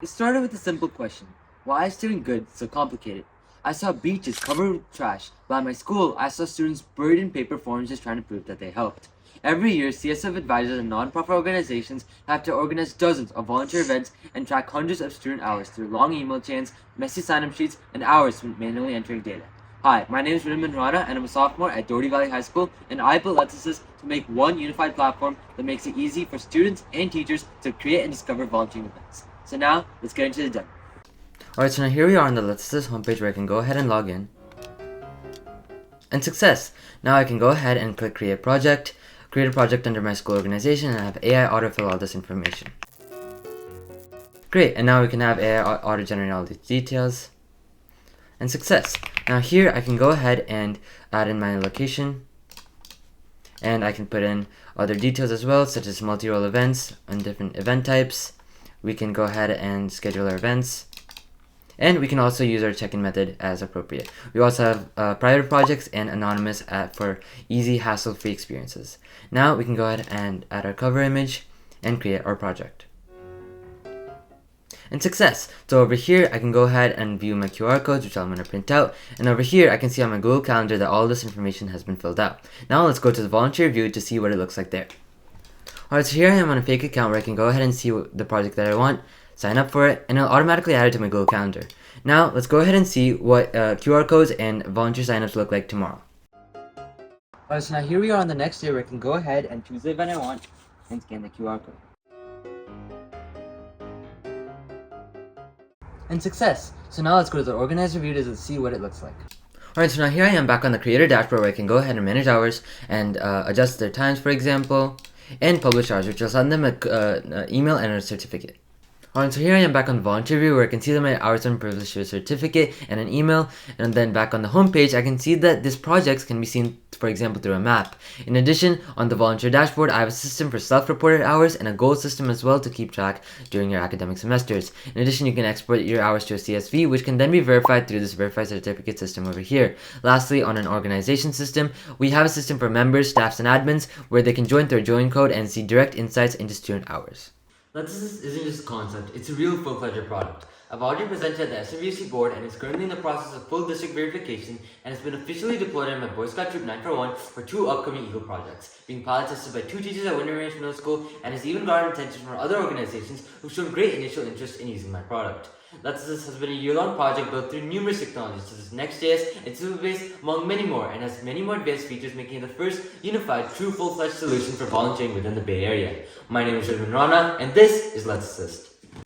It started with a simple question. Why is doing good so complicated? I saw beaches covered with trash, but at my school, I saw students buried in paper forms just trying to prove that they helped. Every year, CSF advisors and non-profit organizations have to organize dozens of volunteer events and track hundreds of student hours through long email chains, messy sign-up sheets, and hours spent manually entering data. Hi, my name is Rinman Rana, and I'm a sophomore at Doherty Valley High School, and I built Let's Assist to make one unified platform that makes it easy for students and teachers to create and discover volunteering events. So now, let's get into the demo. Alright, so now here we are on the Let's Assist homepage where I can go ahead and log in. And success! Now I can go ahead and click create a project under my school organization, and have AI autofill all this information. Great, and now we can have AI auto generate all these details. And success! Now here I can go ahead and add in my location, and I can put in other details as well, such as multi-role events and different event types. We can go ahead and schedule our events, and we can also use our check-in method as appropriate. We also have private projects and anonymous for easy, hassle-free experiences. Now we can go ahead and add our cover image and create our project. And success! So over here I can go ahead and view my QR codes, which I'm going to print out, and over here I can see on my Google Calendar that all this information has been filled out. Now let's go to the volunteer view to see what it looks like there. Alright, so here I am on a fake account where I can go ahead and see the project that I want, sign up for it, and it'll automatically add it to my Google Calendar. Now let's go ahead and see what QR codes and volunteer signups look like tomorrow. Alright, so now here we are on the next day where I can go ahead and choose the event I want and scan the QR code. And success! So now let's go to the organizer view to see what it looooks like. Alright, so now here I am back on the creator dashboard where I can go ahead and manage hours and adjust their times, for example, and publish hours, which will send them an email and a certificate. Alright, so here I am back on the volunteer view where I can see that my hours have been published to a certificate and an email, and then back on the home page I can see that this project can be seen, for example, through a map. In addition, on the volunteer dashboard I have a system for self-reported hours and a goal system as well to keep track during your academic semesters. In addition, you can export your hours to a CSV, which can then be verified through this verified certificate system over here. Lastly, on an organization system, we have a system for members, staffs, and admins where they can join their join code and see direct insights into student hours. Let's Assist isn't just a concept, it's a real full-fledged product. I've already presented at the SWC board and is currently in the process of full district verification and has been officially deployed in my Boy Scout Troop 941 for 2 upcoming Eagle projects, being pilot tested by 2 teachers at Winter Range Middle School, and has even gotten attention from other organizations who've shown great initial interest in using my product. Let's Assist has been a year-long project built through numerous technologies such as Next.js and Simplifies, among many more, and has many more advanced features, making it the first unified, true full-fledged solution for volunteering within the Bay Area. My name is Rinman Rana, and this is Let's Assist.